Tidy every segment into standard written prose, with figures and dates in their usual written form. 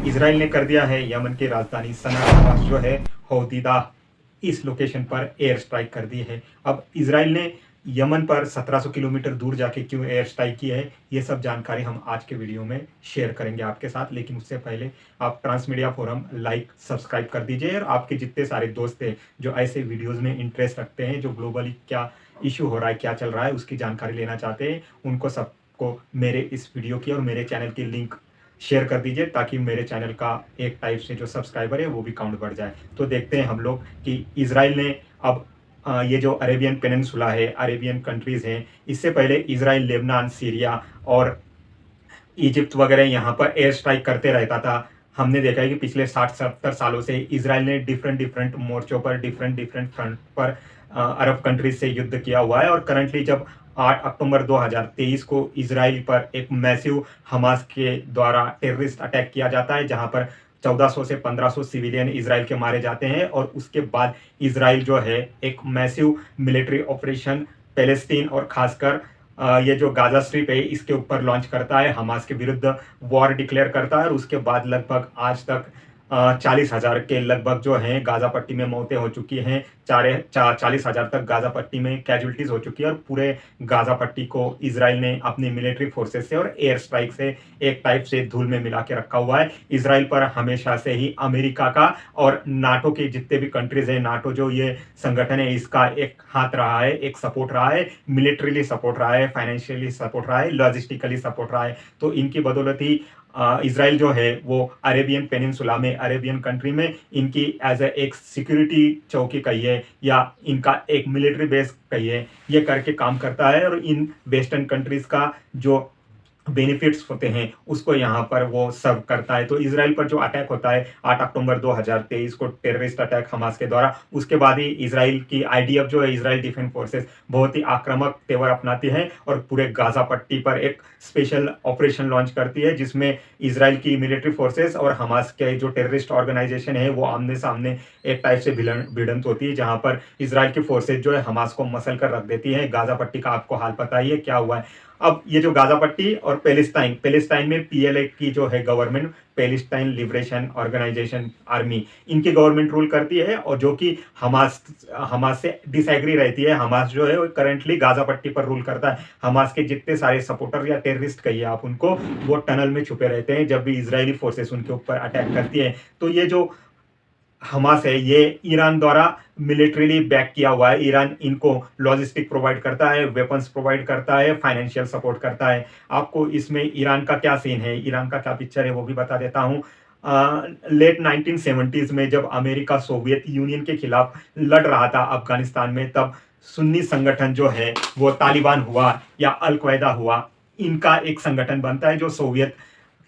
Israel ने कर दिया है यमन की राजधानी सना के पास जो है हौतीदा इस लोकेशन पर एयर स्ट्राइक कर दी है। अब इजराइल ने यमन पर 1700 किलोमीटर दूर जाके क्यों एयर स्ट्राइक की है, ये सब जानकारी हम आज के वीडियो में शेयर करेंगे आपके साथ। लेकिन उससे पहले आप ट्रांसमीडिया फोरम लाइक सब्सक्राइब कर दीजिए और आपके जितने सारे दोस्त हैं जो ऐसे वीडियोज़ में इंटरेस्ट रखते हैं, जो ग्लोबली क्या इशू हो रहा है, क्या चल रहा है, उसकी जानकारी लेना चाहते हैं, उनको सबको मेरे इस वीडियो की और मेरे चैनल की लिंक शेयर कर दीजिए ताकि मेरे चैनल का एक टाइप से जो सब्सक्राइबर है वो भी काउंट बढ़ जाए। तो देखते हैं हम लोग कि इजराइल ने अब ये जो अरेबियन पेनिनसुला है, अरेबियन कंट्रीज़ हैं, इससे पहले इजराइल, लेबनान, सीरिया और इजिप्ट वगैरह यहाँ पर एयर स्ट्राइक करते रहता था। हमने देखा है कि पिछले 60-70 सालों से इजराइल ने डिफरेंट मोर्चों पर, डिफरेंट फ्रंट पर अरब कंट्रीज से युद्ध किया हुआ है। और करंटली जब 8 अक्टूबर 2023 को इजराइल पर एक मैसिव हमास के द्वारा टेररिस्ट अटैक किया जाता है, जहां पर 1400 से 1500 सिविलियन इजराइल के मारे जाते हैं। और उसके बाद इजराइल जो है एक मैसिव मिलिट्री ऑपरेशन पैलेस्टीन और खासकर ये जो गाजा स्ट्रिप है इसके ऊपर लॉन्च करता है, हमास के विरुद्ध वॉर डिक्लेयर करता है। और उसके बाद लगभग आज तक 40,000 के लगभग जो हैं गाजा पट्टी में मौतें हो चुकी हैं। 40,000 तक गाजा पट्टी में कैजुअलिटीज हो चुकी है। और पूरे गाजा पट्टी को इजराइल ने अपनी मिलिट्री फोर्सेस से और एयर स्ट्राइक से एक टाइप से धूल में मिला के रखा हुआ है। इजराइल पर हमेशा से ही अमेरिका का और नाटो के जितने भी कंट्रीज हैं, नाटो जो ये संगठन है, इसका एक हाथ रहा है, एक सपोर्ट रहा है, मिलिट्रीली सपोर्ट रहा है, फाइनेंशियली सपोर्ट रहा है, लॉजिस्टिकली सपोर्ट रहा है। तो इनकी बदौलत ही इजराइल जो है वो अरेबियन पेनिनसुला में, अरेबियन कंट्री में इनकी एज ए एक सिक्योरिटी चौकी कहिए या इनका एक मिलिट्री बेस कहिए, ये करके काम करता है। और इन वेस्टर्न कंट्रीज का जो बेनिफिट्स होते हैं उसको यहाँ पर वो सर्व करता है। तो इजराइल पर जो अटैक होता है 8 अक्टूबर 2023 को, टेररिस्ट अटैक हमास के द्वारा, उसके बाद ही इजराइल की आईडीएफ जो है, इजराइल डिफेंस फोर्सेस, बहुत ही आक्रामक तेवर अपनाती है और पूरे गाजा पट्टी पर एक स्पेशल ऑपरेशन लॉन्च करती है, जिसमें इजराइल की मिलिट्री फोर्सेस और हमास के जो टेररिस्ट ऑर्गेनाइजेशन है वो आमने सामने एक टाइप से भिड़ंत होती है, जहां पर इजराइल की फोर्सेज जो है हमास को मसल कर रख देती है। गाजा पट्टी का आपको हाल पता ही है क्या हुआ है। अब ये जो गाजा पट्टी और पैलेस्टाइन में पीएलए की जो है government, Palestine Liberation Organisation army, इनकी गवर्नमेंट रूल करती है। और जो कि हमास से डिसएग्री रहती है। हमास जो है वो करंटली गाजा पट्टी पर रूल करता है। हमास के जितने सारे सपोर्टर या टेररिस्ट कहिए आप उनको, वो टनल में छुपे रहते हैं जब भी इजरायली फोर्सेस उनके ऊपर अटैक करती है। तो ये जो हमास है ये ईरान द्वारा मिलिट्रीली बैक किया हुआ है। ईरान इनको लॉजिस्टिक प्रोवाइड करता है, वेपन्स प्रोवाइड करता है, फाइनेंशियल सपोर्ट करता है। आपको इसमें ईरान का क्या सीन है, ईरान का क्या पिक्चर है, वो भी बता देता हूँ। लेट 1970s में जब अमेरिका सोवियत यूनियन के खिलाफ लड़ रहा था अफगानिस्तान में, तब सुन्नी संगठन जो है वो तालिबान हुआ या अल-क्वायदा हुआ, इनका एक संगठन बनता है जो सोवियत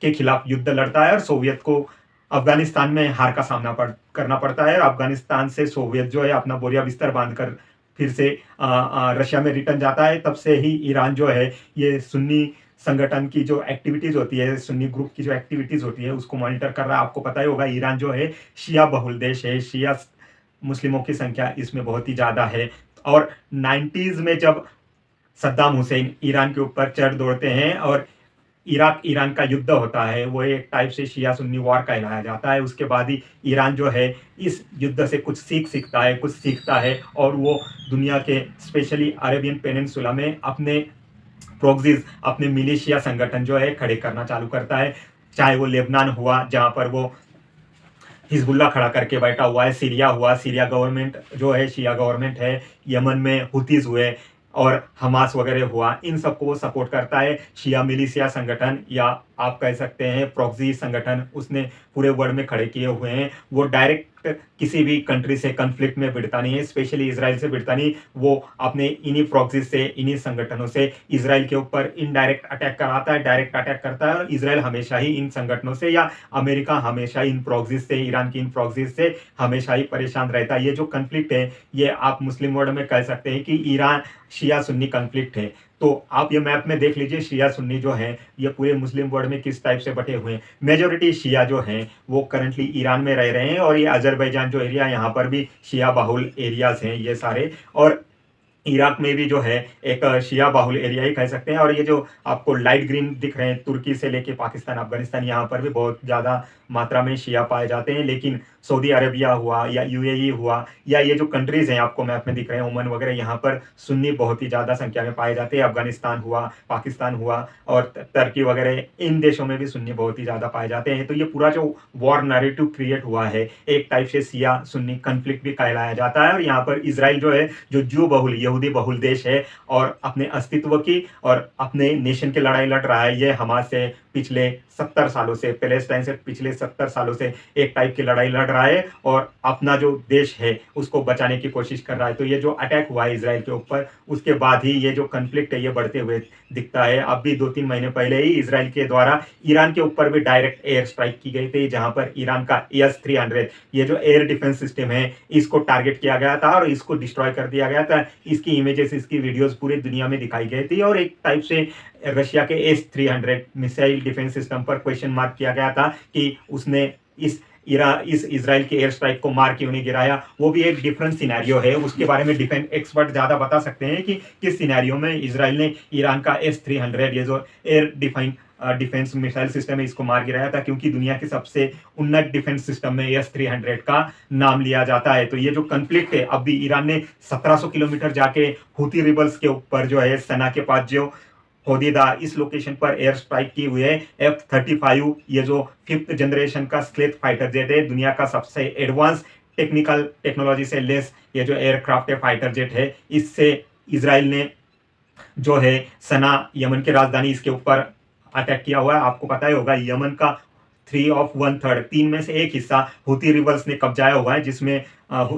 के खिलाफ युद्ध लड़ता है। और सोवियत को अफगानिस्तान में हार का सामना करना पड़ता है। और अफगानिस्तान से सोवियत जो है अपना बोरिया बिस्तर बांधकर फिर से रशिया में रिटर्न जाता है। तब से ही ईरान जो है ये सुन्नी संगठन की जो एक्टिविटीज होती है, सुन्नी ग्रुप की जो एक्टिविटीज होती है, उसको मॉनिटर कर रहा है। आपको पता ही होगा ईरान जो है शिया बहुल देश है, शिया मुस्लिमों की संख्या इसमें बहुत ही ज़्यादा है। और 90s में जब सद्दाम हुसैन ईरान के ऊपर चढ़ दौड़ते हैं और इराक ईरान का युद्ध होता है, वो एक टाइप से शिया सुन्नी वॉर कहलाया जाता है। उसके बाद ही ईरान जो है इस युद्ध से कुछ सीखता है और वो दुनिया के स्पेशली अरेबियन पेनिनसुला में अपने प्रोक्सीज, अपने मिलिशिया संगठन जो है खड़े करना चालू करता है। चाहे वो लेबनान हुआ जहाँ पर वो हिजबुल्ला खड़ा करके बैठा हुआ है, सीरिया हुआ, सीरिया गवर्नमेंट जो है शिया गवर्नमेंट है, यमन में हुतीज हुए और हमास वगैरह हुआ, इन सबको वो सपोर्ट करता है। शिया मिलिशिया संगठन या आप कह सकते हैं प्रॉक्सी संगठन उसने पूरे वर्ल्ड में खड़े किए हुए हैं। वो डायरेक्ट किसी भी कंट्री से कन्फ्लिक्ट में भिड़ता नहीं है, स्पेशली इसराइल से भिड़ता नहीं। वो अपने इन्हीं प्रॉक्सी से, इन्हीं संगठनों से इसराइल के ऊपर इनडायरेक्ट अटैक कराता है, डायरेक्ट अटैक करता है। और इसराइल हमेशा ही इन संगठनों से या अमेरिका हमेशा इन प्रॉक्सी से, ईरान की इन प्रॉक्सी से हमेशा ही परेशान रहता है। ये जो कन्फ्लिक्ट है ये आप मुस्लिम वर्ल्ड में कह सकते हैं कि ईरान शिया सुन्नी कन्फ्लिक्ट है। तो आप ये मैप में देख लीजिए शिया सुन्नी जो है ये पूरे मुस्लिम वर्ल्ड में किस टाइप से बटे हुए हैं। मेजोरिटी शिया जो हैं वो करंटली ईरान में रह रहे हैं और ये अजरबैजान जो एरिया, यहाँ पर भी शिया बाहुल एरियाज हैं ये सारे। और इराक में भी जो है एक शिया बाहुल एरिया ही कह सकते हैं। और ये जो आपको लाइट ग्रीन दिख रहे हैं, तुर्की से लेके पाकिस्तान, अफगानिस्तान, यहाँ पर भी बहुत ज़्यादा मात्रा में शिया पाए जाते हैं। लेकिन सऊदी अरेबिया हुआ या यूएई हुआ या ये जो कंट्रीज़ हैं आपको मैप में दिख रहे हैं, ओमान वगैरह, यहाँ पर सुन्नी बहुत ही ज़्यादा संख्या में पाए जाते हैं। अफगानिस्तान हुआ, पाकिस्तान हुआ और टर्की वगैरह, इन देशों में भी सुन्नी बहुत ही ज़्यादा पाए जाते हैं। तो ये पूरा जो वॉर नैरेटिव क्रिएट हुआ है, एक टाइप से शिया सुन्नी कन्फ्लिक्ट भी कहलाया जाता है। और यहाँ पर इसराइल जो है, जो ज्यू बहुल, यहूदी बहुल देश है और अपने अस्तित्व की और अपने नेशन की लड़ाई लड़ रहा है। ये हमास से पिछले 70 सालों से, पैलेस्टाइन से पिछले 70 सालों से एक टाइप की लड़ाई लड़ रहा है और अपना जो देश है उसको बचाने की कोशिश कर रहा है। तो ये जो अटैक हुआ है इसराइल के ऊपर, उसके बाद ही ये जो कन्फ्लिक्ट है ये बढ़ते हुए दिखता है। अब भी 2-3 महीने पहले ही इसराइल के द्वारा ईरान के ऊपर भी डायरेक्ट एयर स्ट्राइक की गई थी, जहां पर ईरान का ES-300 ये जो एयर डिफेंस सिस्टम है इसको टारगेट किया गया था और इसको डिस्ट्रॉय कर दिया गया था। इसकी इमेजेस, इसकी वीडियोस पूरी दुनिया में दिखाई गई थी और एक टाइप से रशिया के S-300 मिसाइल डिफेंस सिस्टम पर क्वेश्चन मार्क किया गया था कि उसने इस इसराइल के एयर स्ट्राइक को मार क्यों नहीं गिराया। वो भी एक डिफरेंट सिनेरियो है, उसके बारे में डिफेंस एक्सपर्ट ज़्यादा बता सकते हैं कि किस सिनेरियो में इसराइल ने ईरान का S-300 ये जो एयर डिफेंस मिसाइल सिस्टम है इसको मार गिराया था, क्योंकि दुनिया के सबसे उन्नत डिफेंस सिस्टम में S-300 का नाम लिया जाता है। तो ये जो कन्फ्लिक्ट है, अब भी ईरान ने 1700 किलोमीटर जाके हुती रिबल्स के ऊपर जो है सना के पास जो होदीदा इस लोकेशन पर एयर स्ट्राइक की हुई है। F-35 ये जो 5th जनरेशन का स्लेथ फाइटर जेट है, दुनिया का सबसे एडवांस टेक्नोलॉजी से लेस ये जो एयरक्राफ्ट है, फाइटर जेट है, इससे इसराइल ने जो है सना, यमन की राजधानी, इसके ऊपर अटैक किया हुआ है। आपको पता ही होगा यमन का 3/1/3, 3 में से एक हिस्सा हुती रिबल्स ने कब्जाया हुआ है, जिसमें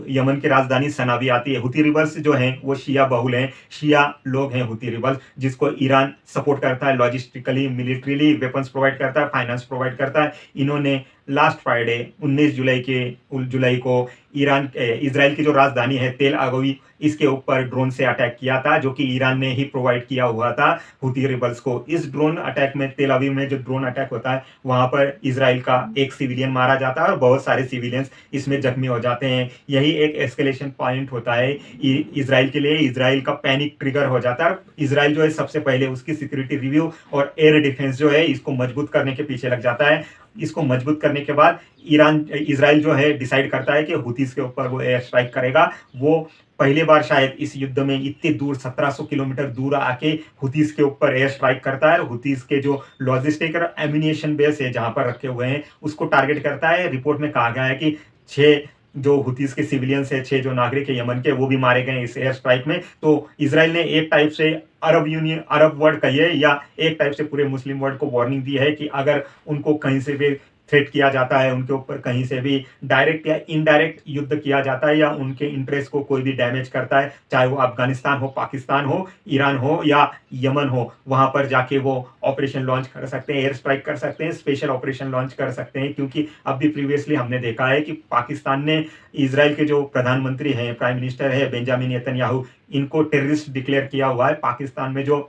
यमन की राजधानी सना भी आती है। हुती रिबल्स जो हैं वो शिया बहुल हैं, शिया लोग हैं हुती रिबल्स, जिसको ईरान सपोर्ट करता है, लॉजिस्टिकली, मिलिट्रीली वेपन्स प्रोवाइड करता है, फाइनेंस प्रोवाइड करता है। इन्होंने लास्ट फ्राइडे 19 जुलाई को इसराइल की जो राजधानी है तेल अवीव, इसके ऊपर ड्रोन से अटैक किया था, जो कि ईरान ने ही प्रोवाइड किया हुआ था हुती रिबल्स को। इस ड्रोन अटैक में, तेल अवीव में जो ड्रोन अटैक होता है, वहां पर इसराइल का एक सिविलियन मारा जाता है और बहुत सारे सिविलियंस इसमें जख्मी हो जाते हैं। यही एक एस्केलेशन पॉइंट होता है इसराइल के लिए। इसराइल का पैनिक ट्रिगर हो जाता है। इसराइल जो है सबसे पहले उसकी सिक्योरिटी रिव्यू और एयर डिफेंस जो है इसको मजबूत करने के पीछे लग जाता है। इसको मजबूत करने के बाद इसराइल जो है डिसाइड करता है कि हुतीस के ऊपर वो एयर स्ट्राइक करेगा। वो पहली बार शायद इस युद्ध में इतनी दूर, 1700 किलोमीटर दूर आके हुतीस के ऊपर एयर स्ट्राइक करता है। हुतीस के जो लॉजिस्टिक और एम्यूनिशन बेस है जहां पर रखे हुए हैं उसको टारगेट करता है। रिपोर्ट में कहा गया है कि 6 जो हुतीस के सिविलियंस है, 6 जो नागरिक है यमन के, वो भी मारे गए इस एयर स्ट्राइक में। तो इसराइल ने एक टाइप से अरब वर्ल्ड कहिए या एक टाइप से पूरे मुस्लिम वर्ल्ड को वार्निंग दी है कि अगर उनको कहीं से भी थ्रेट किया जाता है, उनके ऊपर कहीं से भी डायरेक्ट या इनडायरेक्ट युद्ध किया जाता है या उनके इंटरेस्ट को कोई भी डैमेज करता है, चाहे वो अफगानिस्तान हो, पाकिस्तान हो, ईरान हो या यमन हो, वहां पर जाके वो ऑपरेशन लॉन्च कर सकते हैं, एयर स्ट्राइक कर सकते हैं, स्पेशल ऑपरेशन लॉन्च कर सकते हैं। क्योंकि अब भी प्रीवियसली हमने देखा है कि पाकिस्तान ने इसराइल के जो प्रधानमंत्री हैं, प्राइम मिनिस्टर है बेंजामिन नेतन्याहू, इनको टेररिस्ट डिक्लेयर किया हुआ है। पाकिस्तान में जो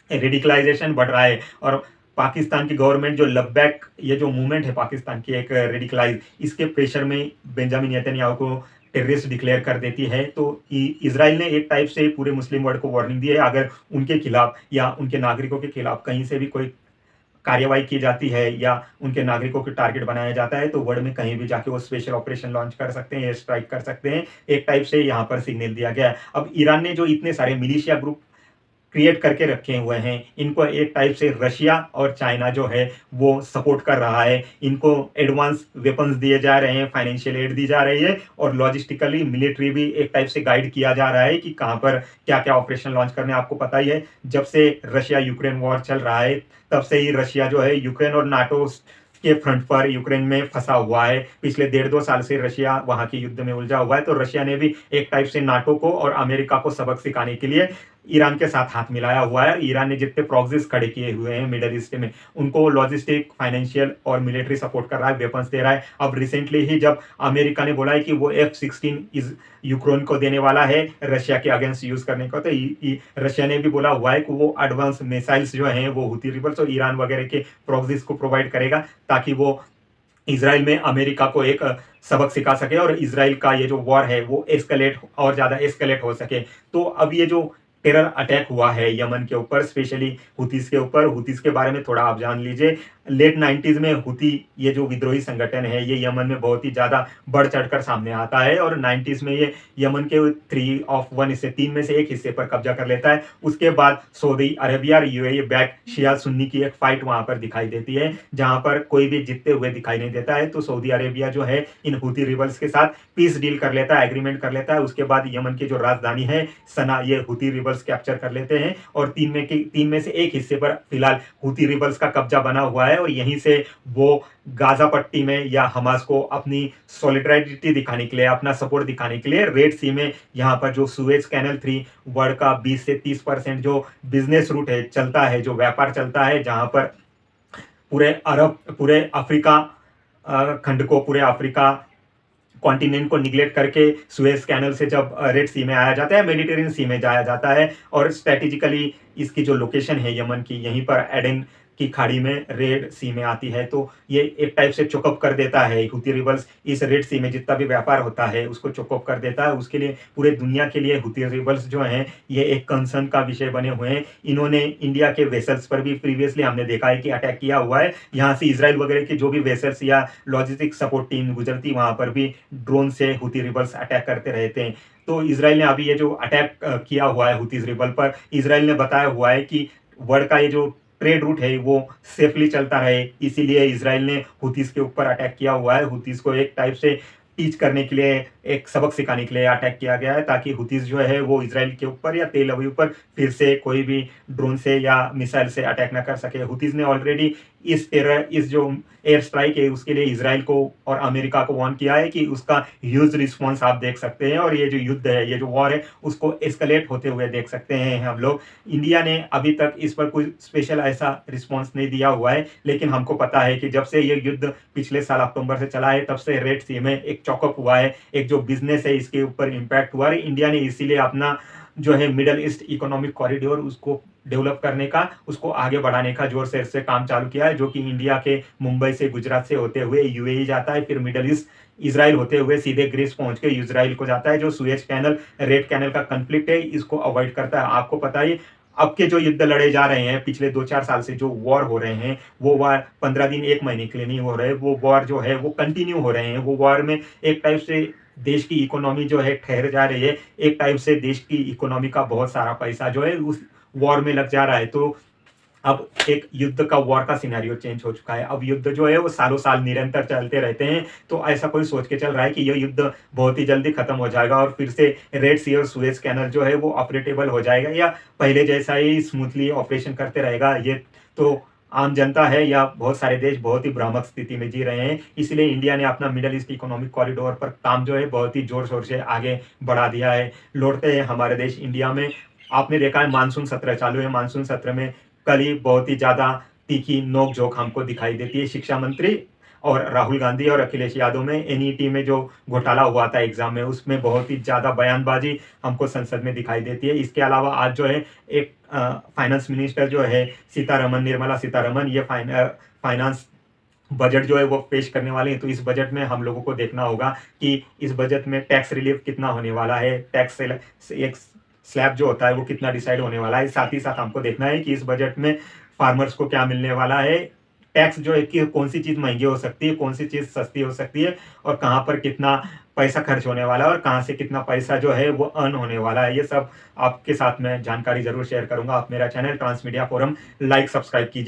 रेडिकलाइजेशन बढ़ रहा है और पाकिस्तान की गवर्नमेंट जो लबैक, ये जो मूवमेंट है पाकिस्तान की एक रेडिकलाइज, इसके प्रेशर में बेंजामिन नेतन्याहू को टेररिस्ट डिक्लेयर कर देती है। तो इसराइल ने एक टाइप से पूरे मुस्लिम वर्ल्ड को वार्निंग दी है, अगर उनके खिलाफ या उनके नागरिकों के खिलाफ कहीं से भी कोई कार्यवाही की जाती है या उनके नागरिकों के टारगेट बनाया जाता है, तो वर्ल्ड में कहीं भी जाके वो स्पेशल ऑपरेशन लॉन्च कर सकते हैं, एयर स्ट्राइक कर सकते हैं। एक टाइप से यहाँ पर सिग्नल दिया गया है। अब ईरान ने जो इतने सारे मिलिशिया ग्रुप क्रिएट करके रखे हुए हैं, इनको एक टाइप से रशिया और चाइना जो है वो सपोर्ट कर रहा है। इनको एडवांस वेपन्स दिए जा रहे हैं, फाइनेंशियल एड दी जा रही है और लॉजिस्टिकली मिलिट्री भी एक टाइप से गाइड किया जा रहा है कि कहाँ पर क्या क्या ऑपरेशन लॉन्च करने। आपको पता ही है, जब से रशिया यूक्रेन वॉर चल रहा है तब से ही रशिया जो है यूक्रेन और नाटो के फ्रंट पर यूक्रेन में फंसा हुआ है। पिछले 1.5-2 साल से रशिया वहां के युद्ध में उलझा हुआ है। तो रशिया ने भी एक टाइप से नाटो को और अमेरिका को सबक सिखाने के लिए ईरान के साथ हाथ मिलाया हुआ है। ईरान ने जितने प्रॉक्सीज खड़े किए हुए हैं मिडल ईस्ट में, उनको लॉजिस्टिक, फाइनेंशियल और मिलिट्री सपोर्ट कर रहा है, वेपन्स दे रहा है। अब रिसेंटली ही जब अमेरिका ने बोला है कि वो F-16 यूक्रेन को देने वाला है रशिया के अगेंस्ट यूज करने को, तो रशिया ने भी बोला हुआ है कि वो एडवांस मिसाइल्स जो हैं वो हुती रिबल्स और ईरान वगैरह के प्रॉक्सीज को प्रोवाइड करेगा, ताकि वो इसराइल में अमेरिका को एक सबक सिखा सके और इसराइल का ये जो वॉर है वो और ज़्यादा एस्केलेट हो सके। तो अब ये जो टेरर अटैक हुआ है यमन के ऊपर, स्पेशली हुतीस के ऊपर, हुतीस के बारे में थोड़ा आप जान लीजिए। लेट 90s में हुती ये जो विद्रोही संगठन है ये यमन में बहुत ही ज़्यादा बढ़ चढ़कर सामने आता है और 90s में ये यमन के 3 ऑफ 1 हिस्से, 3 में से एक हिस्से पर कब्जा कर लेता है। उसके बाद सऊदी अरेबिया और यूएई बैक शिया सुन्नी की एक फाइट वहां पर दिखाई देती है, जहां पर कोई भी जीतते हुए दिखाई नहीं देता है। तो सऊदी अरेबिया जो है इन हुती रिबल्स के साथ पीस डील कर लेता है, एग्रीमेंट कर लेता है। उसके बाद यमन की जो राजधानी है सना, ये हुती रिबल्स कैप्चर कर लेते हैं और 3 में से एक हिस्से पर फिलहाल हुती रिबल्स का कब्जा बना हुआ है और यहीं से वो गाजा पट्टी में या हमास को अपनी सॉलिडरिटी दिखाने के लिए, अपना सपोर्ट दिखाने के लिए रेड सी में यहाँ पर जो सुएज कैनल 3 वर्ल्ड का 20 से 30% जो बिजनेस रूट है चलता है, जो व्यापार चलता है, जहां पर पूरे अफ्रीका खंड को, पूरे अफ्रीका कॉन्टिनेंट को निगलेक्ट करके सुएज कैनल से जब रेड सी में आया जाता है, मेडिटेरियन सी में जाया जाता है और स्ट्रेटेजिकली इसकी जो लोकेशन है यमन की, यहीं पर एडन की खाड़ी में रेड सी में आती है। तो ये एक टाइप से चोकअप कर देता है हुती रिबल्स, इस रेड सी में जितना भी व्यापार होता है उसको चोकअप कर देता है। उसके लिए पूरे दुनिया के लिए हुती रिबल्स जो हैं ये एक कंसर्न का विषय बने हुए हैं। इन्होंने इंडिया के वेसल्स पर भी प्रीवियसली हमने देखा है कि अटैक किया हुआ है। यहाँ से इसराइल वगैरह की जो भी वेसल्स या लॉजिस्टिक सपोर्ट टीम गुजरती, वहां पर भी ड्रोन से हुती रिबल्स अटैक करते रहते हैं। तो इसराइल ने अभी ये जो अटैक किया हुआ है हुती रिबल पर, इसराइल ने बताया हुआ है कि वर्ल्ड का ये जो ट्रेड रूट है वो सेफली चलता रहे, इसीलिए इसराइल ने हुतीस के ऊपर अटैक किया हुआ है। हुतीस को एक टाइप से टीच करने के लिए, एक सबक सिखाने के लिए अटैक किया गया है, ताकि हुतीस जो है वो इसराइल के ऊपर या तेल अवीव पर फिर से कोई भी ड्रोन से या मिसाइल से अटैक ना कर सके। हुतीस ने ऑलरेडी इस जो एयर स्ट्राइक है उसके लिए इसराइल को और अमेरिका को वार्न किया है कि उसका ह्यूज रिस्पॉन्स आप देख सकते हैं और ये जो युद्ध है, ये जो वॉर है, उसको एस्केलेट होते हुए देख सकते हैं हम लोग। इंडिया ने अभी तक इस पर कोई स्पेशल ऐसा रिस्पॉन्स नहीं दिया हुआ है, लेकिन हमको पता है कि जब से ये युद्ध पिछले साल अक्टूबर से चला है तब से रेड सी में एक चॉकअप हुआ है, एक जो बिजनेस है इसके ऊपर इम्पैक्ट हुआ है। इंडिया ने इसीलिए अपना जो है मिडल ईस्ट इकोनॉमिक कॉरिडोर उसको डेवलप करने का, उसको आगे बढ़ाने का जोर शोर से काम चालू किया है, जो कि इंडिया के मुंबई से, गुजरात से होते हुए यूएई जाता है, फिर मिडल ईस्ट इसराइल होते हुए सीधे ग्रीस पहुंच के इसराइल को जाता है। जो सुएज कैनल, रेड कैनल का कंफ्लिक्ट है, इसको अवॉइड करता है। आपको पता ही, अब के जो युद्ध लड़े जा रहे हैं पिछले 2-4 साल से, जो वॉर हो रहे हैं, वो वॉर 15 दिन 1 महीने के लिए नहीं हो रहे, वो वॉर जो है वो कंटिन्यू हो रहे हैं। वो वॉर में एक टाइप से देश की इकोनॉमी जो है ठहर जा रही है, एक टाइप से देश की इकोनॉमी का बहुत सारा पैसा जो है उस वॉर में लग जा रहा है। तो अब एक युद्ध का, वॉर का सिनेरियो चेंज हो चुका है। अब युद्ध जो है वो सालों साल निरंतर चलते रहते हैं। तो ऐसा कोई सोच के चल रहा है कि यह युद्ध बहुत ही जल्दी खत्म हो जाएगा और फिर से रेड सी और सुएज कैनल जो है वो ऑपरेटेबल हो जाएगा या पहले जैसा ही स्मूथली ऑपरेशन करते रहेगा। ये तो आम जनता है या बहुत सारे देश बहुत ही भ्रामक स्थिति में जी रहे हैं। इसलिए इंडिया ने अपना मिडल ईस्ट इकोनॉमिक कॉरिडोर पर काम जो है बहुत ही जोर शोर से आगे बढ़ा दिया है। लौटते हैं हमारे देश इंडिया में। आपने देखा है मानसून सत्र चालू है, मानसून सत्र में कल ही बहुत ही ज्यादा तीखी नोक झोंक हमको दिखाई देती है शिक्षा मंत्री और राहुल गांधी और अखिलेश यादव में। एनईटी में जो घोटाला हुआ था एग्जाम में, उसमें बहुत ही ज्यादा बयानबाजी हमको संसद में दिखाई देती है। इसके अलावा आज जो है एक फाइनेंस मिनिस्टर जो है सीतारमन, निर्मला सीतारमन, ये फाइनेंस बजट जो है वो पेश करने वाले हैं। तो इस बजट में हम लोगों को देखना होगा कि इस बजट में टैक्स रिलीफ कितना होने वाला है, टैक्स एक स्लैब जो होता है वो कितना डिसाइड होने वाला है। साथ ही साथ हमको देखना है कि इस बजट में फार्मर्स को क्या मिलने वाला है, टैक्स जो है कि कौन सी चीज़ महंगी हो सकती है, कौन सी चीज़ सस्ती हो सकती है और कहाँ पर कितना पैसा खर्च होने वाला है और कहाँ से कितना पैसा जो है वो अर्न होने वाला है। ये सब आपके साथ मैं जानकारी जरूर शेयर करूंगा। आप मेरा channel transmedia forum like, subscribe कीजिए।